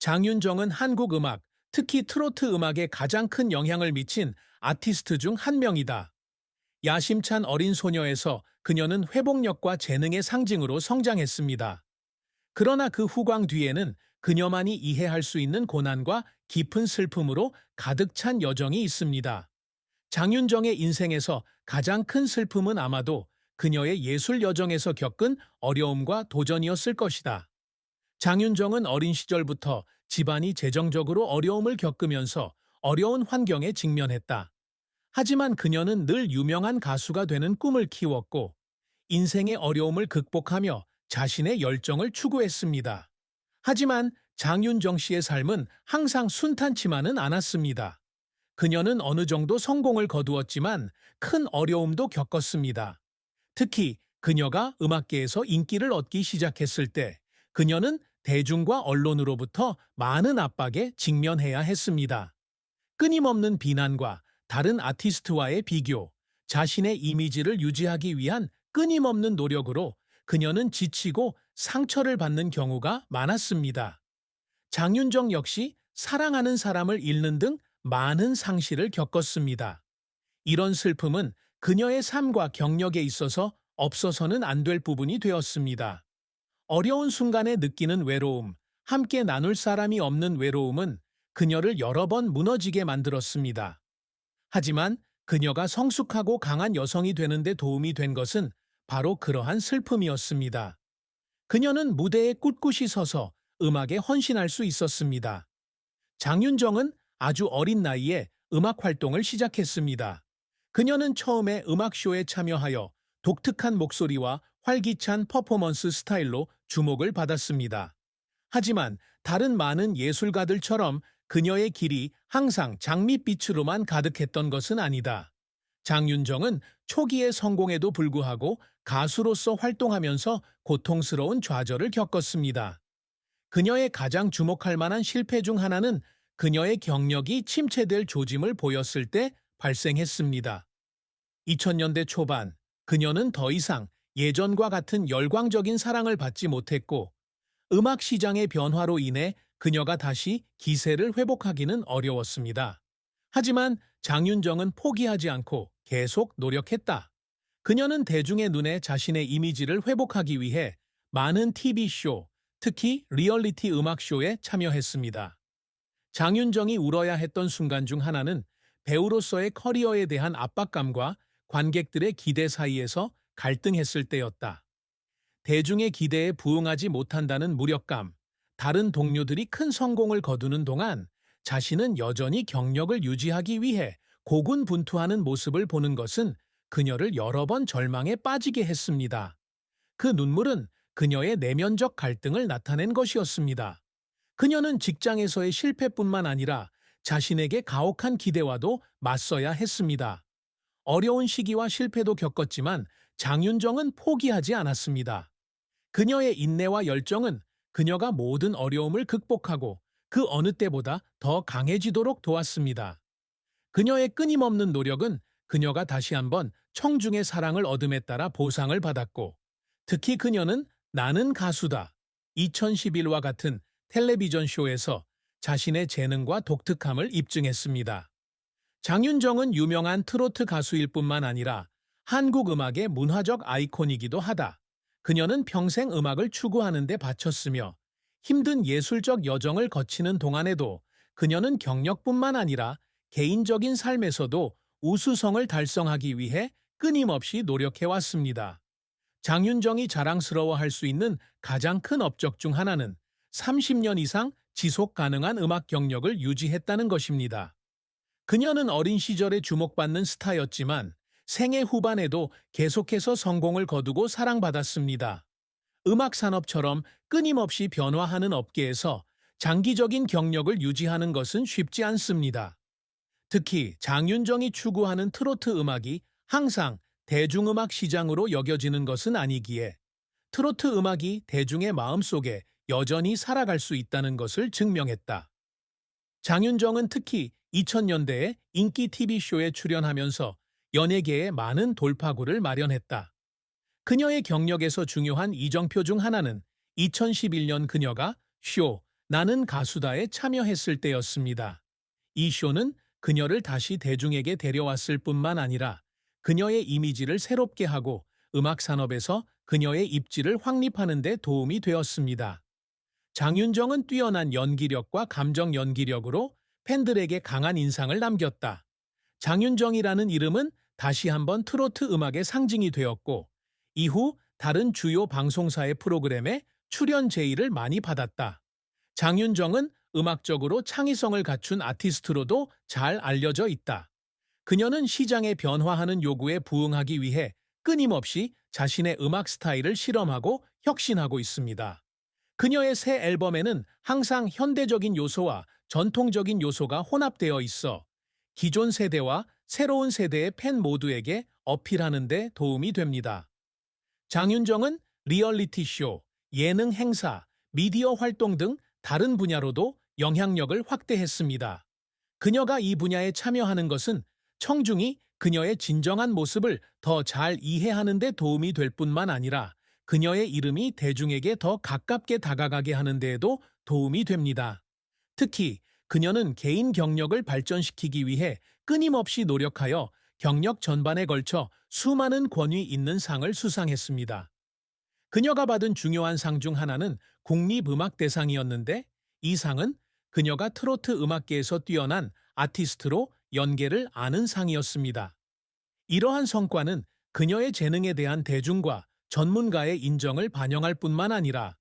장윤정은 한국 음악, 특히 트로트 음악에 가장 큰 영향을 미친 아티스트 중 한 명이다. 야심찬 어린 소녀에서 그녀는 회복력과 재능의 상징으로 성장했습니다. 그러나 그 후광 뒤에는 그녀만이 이해할 수 있는 고난과 깊은 슬픔으로 가득 찬 여정이 있습니다. 장윤정의 인생에서 가장 큰 슬픔은 아마도 그녀의 예술 여정에서 겪은 어려움과 도전이었을 것이다. 장윤정은 어린 시절부터 집안이 재정적으로 어려움을 겪으면서 어려운 환경에 직면했다. 하지만 그녀는 늘 유명한 가수가 되는 꿈을 키웠고 인생의 어려움을 극복하며 자신의 열정을 추구했습니다. 하지만 장윤정 씨의 삶은 항상 순탄치만은 않았습니다. 그녀는 어느 정도 성공을 거두었지만 큰 어려움도 겪었습니다. 특히 그녀가 음악계에서 인기를 얻기 시작했을 때 그녀는 대중과 언론으로부터 많은 압박에 직면해야 했습니다. 끊임없는 비난과 다른 아티스트와의 비교, 자신의 이미지를 유지하기 위한 끊임없는 노력으로 그녀는 지치고 상처를 받는 경우가 많았습니다. 장윤정 역시 사랑하는 사람을 잃는 등 많은 상실을 겪었습니다. 이런 슬픔은 그녀의 삶과 경력에 있어서 없어서는 안 될 부분이 되었습니다. 어려운 순간에 느끼는 외로움, 함께 나눌 사람이 없는 외로움은 그녀를 여러 번 무너지게 만들었습니다. 하지만 그녀가 성숙하고 강한 여성이 되는 데 도움이 된 것은 바로 그러한 슬픔이었습니다. 그녀는 무대에 꿋꿋이 서서 음악에 헌신할 수 있었습니다. 장윤정은 아주 어린 나이에 음악 활동을 시작했습니다. 그녀는 처음에 음악쇼에 참여하여 독특한 목소리와 활기찬 퍼포먼스 스타일로 주목을 받았습니다. 하지만 다른 많은 예술가들처럼 그녀의 길이 항상 장밋빛으로만 가득했던 것은 아니다. 장윤정은 초기의 성공에도 불구하고 가수로서 활동하면서 고통스러운 좌절을 겪었습니다. 그녀의 가장 주목할 만한 실패 중 하나는 그녀의 경력이 침체될 조짐을 보였을 때 발생했습니다. 2000년대 초반, 그녀는 더 이상 예전과 같은 열광적인 사랑을 받지 못했고, 음악 시장의 변화로 인해 그녀가 다시 기세를 회복하기는 어려웠습니다. 하지만 장윤정은 포기하지 않고 계속 노력했다. 그녀는 대중의 눈에 자신의 이미지를 회복하기 위해 많은 TV쇼, 특히 리얼리티 음악쇼에 참여했습니다. 장윤정이 울어야 했던 순간 중 하나는 배우로서의 커리어에 대한 압박감과 관객들의 기대 사이에서 갈등했을 때였다. 대중의 기대에 부응하지 못한다는 무력감, 다른 동료들이 큰 성공을 거두는 동안 자신은 여전히 경력을 유지하기 위해 고군분투하는 모습을 보는 것은 그녀를 여러 번 절망에 빠지게 했습니다. 그 눈물은 그녀의 내면적 갈등을 나타낸 것이었습니다. 그녀는 직장에서의 실패뿐만 아니라 자신에게 가혹한 기대와도 맞서야 했습니다. 어려운 시기와 실패도 겪었지만 장윤정은 포기하지 않았습니다. 그녀의 인내와 열정은 그녀가 모든 어려움을 극복하고 그 어느 때보다 더 강해지도록 도왔습니다. 그녀의 끊임없는 노력은 그녀가 다시 한번 청중의 사랑을 얻음에 따라 보상을 받았고, 특히 그녀는 나는 가수다 2011과 같은 텔레비전 쇼에서 자신의 재능과 독특함을 입증했습니다. 장윤정은 유명한 트로트 가수일 뿐만 아니라 한국 음악의 문화적 아이콘이기도 하다. 그녀는 평생 음악을 추구하는 데 바쳤으며 힘든 예술적 여정을 거치는 동안에도 그녀는 경력뿐만 아니라 개인적인 삶에서도 우수성을 달성하기 위해 끊임없이 노력해왔습니다. 장윤정이 자랑스러워할 수 있는 가장 큰 업적 중 하나는 30년 이상 지속 가능한 음악 경력을 유지했다는 것입니다. 그녀는 어린 시절에 주목받는 스타였지만 생애 후반에도 계속해서 성공을 거두고 사랑받았습니다. 음악 산업처럼 끊임없이 변화하는 업계에서 장기적인 경력을 유지하는 것은 쉽지 않습니다. 특히 장윤정이 추구하는 트로트 음악이 항상 대중음악 시장으로 여겨지는 것은 아니기에 트로트 음악이 대중의 마음속에 여전히 살아갈 수 있다는 것을 증명했다. 장윤정은 특히 2000년대에 인기 TV쇼에 출연하면서 연예계에 많은 돌파구를 마련했다. 그녀의 경력에서 중요한 이정표 중 하나는 2011년 그녀가 쇼 나는 가수다에 참여했을 때였습니다. 이 쇼는 그녀를 다시 대중에게 데려왔을 뿐만 아니라 그녀의 이미지를 새롭게 하고 음악 산업에서 그녀의 입지를 확립하는 데 도움이 되었습니다. 장윤정은 뛰어난 연기력과 감정 연기력으로 팬들에게 강한 인상을 남겼다. 장윤정이라는 이름은 다시 한번 트로트 음악의 상징이 되었고, 이후 다른 주요 방송사의 프로그램에 출연 제의를 많이 받았다. 장윤정은 음악적으로 창의성을 갖춘 아티스트로도 잘 알려져 있다. 그녀는 시장의 변화하는 요구에 부응하기 위해 끊임없이 자신의 음악 스타일을 실험하고 혁신하고 있습니다. 그녀의 새 앨범에는 항상 현대적인 요소와 전통적인 요소가 혼합되어 있어 기존 세대와 새로운 세대의 팬 모두에게 어필하는 데 도움이 됩니다. 장윤정은 리얼리티 쇼, 예능 행사, 미디어 활동 등 다른 분야로도 영향력을 확대했습니다. 그녀가 이 분야에 참여하는 것은 청중이 그녀의 진정한 모습을 더 잘 이해하는 데 도움이 될 뿐만 아니라 그녀의 이름이 대중에게 더 가깝게 다가가게 하는 데에도 도움이 됩니다. 특히 그녀는 개인 경력을 발전시키기 위해 끊임없이 노력하여 경력 전반에 걸쳐 수많은 권위 있는 상을 수상했습니다. 그녀가 받은 중요한 상 중 하나는 국립음악대상이었는데, 이 상은 그녀가 트로트 음악계에서 뛰어난 아티스트로 연계를 아는 상이었습니다. 이러한 성과는 그녀의 재능에 대한 대중과 전문가의 인정을 반영할 뿐만 아니라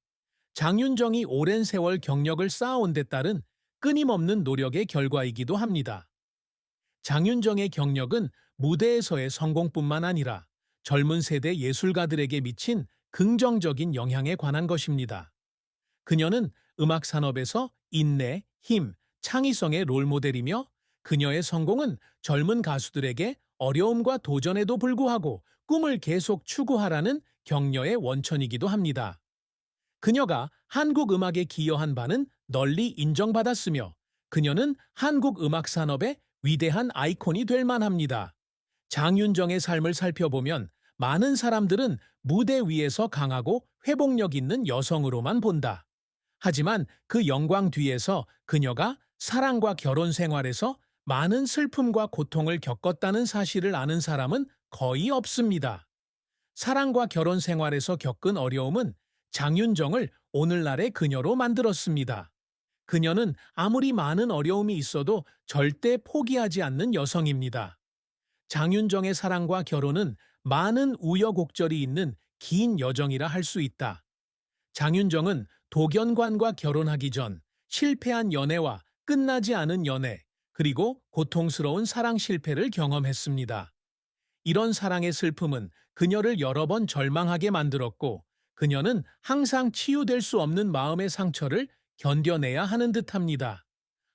장윤정이 오랜 세월 경력을 쌓아온 데 따른 끊임없는 노력의 결과이기도 합니다. 장윤정의 경력은 무대에서의 성공뿐만 아니라 젊은 세대 예술가들에게 미친 긍정적인 영향에 관한 것입니다. 그녀는 음악 산업에서 인내, 힘, 창의성의 롤모델이며, 그녀의 성공은 젊은 가수들에게 어려움과 도전에도 불구하고 꿈을 계속 추구하라는 격려의 원천이기도 합니다. 그녀가 한국 음악에 기여한 바는 널리 인정받았으며, 그녀는 한국 음악 산업의 위대한 아이콘이 될 만합니다. 장윤정의 삶을 살펴보면 많은 사람들은 무대 위에서 강하고 회복력 있는 여성으로만 본다. 하지만 그 영광 뒤에서 그녀가 사랑과 결혼 생활에서 많은 슬픔과 고통을 겪었다는 사실을 아는 사람은 거의 없습니다. 사랑과 결혼 생활에서 겪은 어려움은 장윤정을 오늘날의 그녀로 만들었습니다. 그녀는 아무리 많은 어려움이 있어도 절대 포기하지 않는 여성입니다. 장윤정의 사랑과 결혼은 많은 우여곡절이 있는 긴 여정이라 할 수 있다. 장윤정은 도견관과 결혼하기 전 실패한 연애와 끝나지 않은 연애, 그리고 고통스러운 사랑 실패를 경험했습니다. 이런 사랑의 슬픔은 그녀를 여러 번 절망하게 만들었고, 그녀는 항상 치유될 수 없는 마음의 상처를 견뎌내야 하는 듯합니다.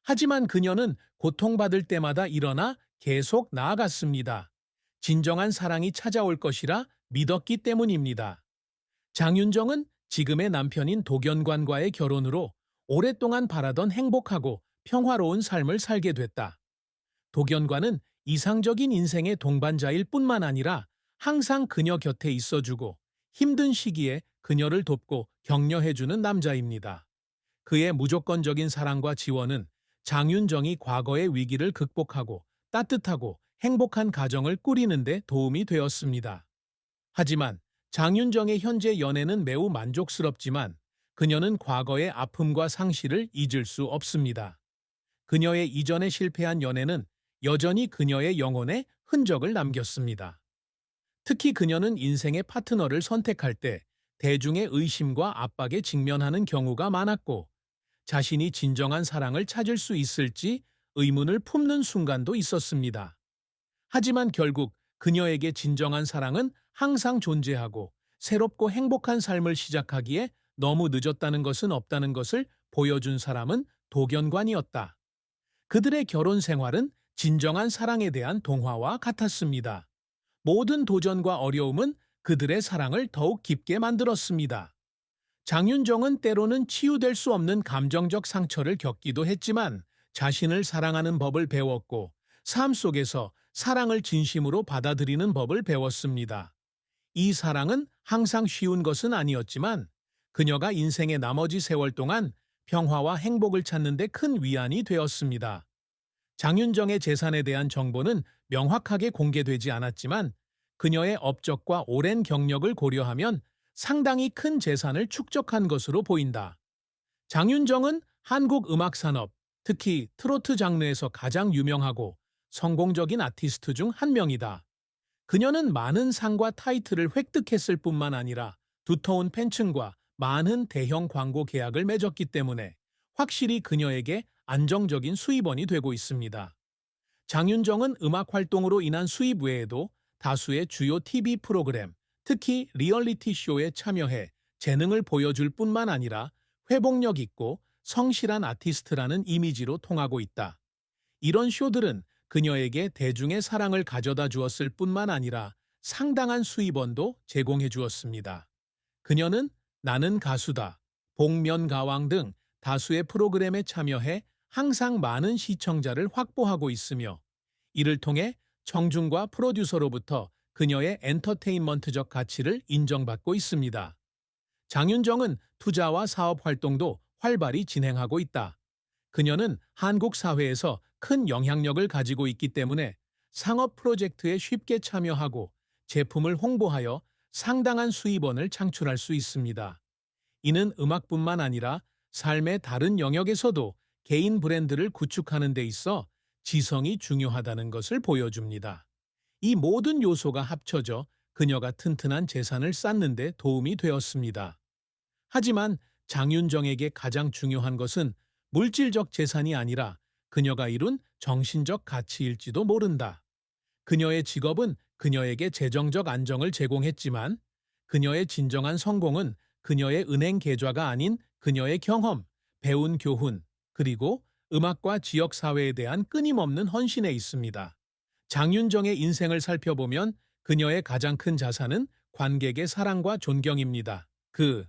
하지만 그녀는 고통받을 때마다 일어나 계속 나아갔습니다. 진정한 사랑이 찾아올 것이라 믿었기 때문입니다. 장윤정은 지금의 남편인 도견관과의 결혼으로 오랫동안 바라던 행복하고 평화로운 삶을 살게 됐다. 도견관은 이상적인 인생의 동반자일 뿐만 아니라 항상 그녀 곁에 있어주고 힘든 시기에 그녀를 돕고 격려해주는 남자입니다. 그의 무조건적인 사랑과 지원은 장윤정이 과거의 위기를 극복하고 따뜻하고 행복한 가정을 꾸리는 데 도움이 되었습니다. 하지만 장윤정의 현재 연애는 매우 만족스럽지만 그녀는 과거의 아픔과 상실을 잊을 수 없습니다. 그녀의 이전에 실패한 연애는 여전히 그녀의 영혼에 흔적을 남겼습니다. 특히 그녀는 인생의 파트너를 선택할 때 대중의 의심과 압박에 직면하는 경우가 많았고, 자신이 진정한 사랑을 찾을 수 있을지 의문을 품는 순간도 있었습니다. 하지만 결국 그녀에게 진정한 사랑은 항상 존재하고 새롭고 행복한 삶을 시작하기에 너무 늦었다는 것은 없다는 것을 보여준 사람은 도견관이었다. 그들의 결혼 생활은 진정한 사랑에 대한 동화와 같았습니다. 모든 도전과 어려움은 그들의 사랑을 더욱 깊게 만들었습니다. 장윤정은 때로는 치유될 수 없는 감정적 상처를 겪기도 했지만 자신을 사랑하는 법을 배웠고, 삶 속에서 사랑을 진심으로 받아들이는 법을 배웠습니다. 이 사랑은 항상 쉬운 것은 아니었지만 그녀가 인생의 나머지 세월 동안 평화와 행복을 찾는 데 큰 위안이 되었습니다. 장윤정의 재산에 대한 정보는 명확하게 공개되지 않았지만 그녀의 업적과 오랜 경력을 고려하면 상당히 큰 재산을 축적한 것으로 보인다. 장윤정은 한국 음악 산업, 특히 트로트 장르에서 가장 유명하고 성공적인 아티스트 중 한 명이다. 그녀는 많은 상과 타이틀을 획득했을 뿐만 아니라 두터운 팬층과 많은 대형 광고 계약을 맺었기 때문에 확실히 그녀에게 안정적인 수입원이 되고 있습니다. 장윤정은 음악 활동으로 인한 수입 외에도 다수의 주요 TV 프로그램, 특히 리얼리티 쇼에 참여해 재능을 보여줄 뿐만 아니라 회복력 있고 성실한 아티스트라는 이미지로 통하고 있다. 이런 쇼들은 그녀에게 대중의 사랑을 가져다 주었을 뿐만 아니라 상당한 수입원도 제공해 주었습니다. 그녀는 나는 가수다, 복면가왕 등 다수의 프로그램에 참여해 항상 많은 시청자를 확보하고 있으며 이를 통해 청중과 프로듀서로부터 그녀의 엔터테인먼트적 가치를 인정받고 있습니다. 장윤정은 투자와 사업 활동도 활발히 진행하고 있다. 그녀는 한국 사회에서 큰 영향력을 가지고 있기 때문에 상업 프로젝트에 쉽게 참여하고 제품을 홍보하여 상당한 수입원을 창출할 수 있습니다. 이는 음악뿐만 아니라 삶의 다른 영역에서도 개인 브랜드를 구축하는 데 있어 지성이 중요하다는 것을 보여줍니다. 이 모든 요소가 합쳐져 그녀가 튼튼한 재산을 쌓는 데 도움이 되었습니다. 하지만 장윤정에게 가장 중요한 것은 물질적 재산이 아니라 그녀가 이룬 정신적 가치일지도 모른다. 그녀의 직업은 그녀에게 재정적 안정을 제공했지만 그녀의 진정한 성공은 그녀의 은행 계좌가 아닌 그녀의 경험, 배운 교훈, 그리고 음악과 지역 사회에 대한 끊임없는 헌신에 있습니다. 장윤정의 인생을 살펴보면 그녀의 가장 큰 자산은 관객의 사랑과 존경입니다. 그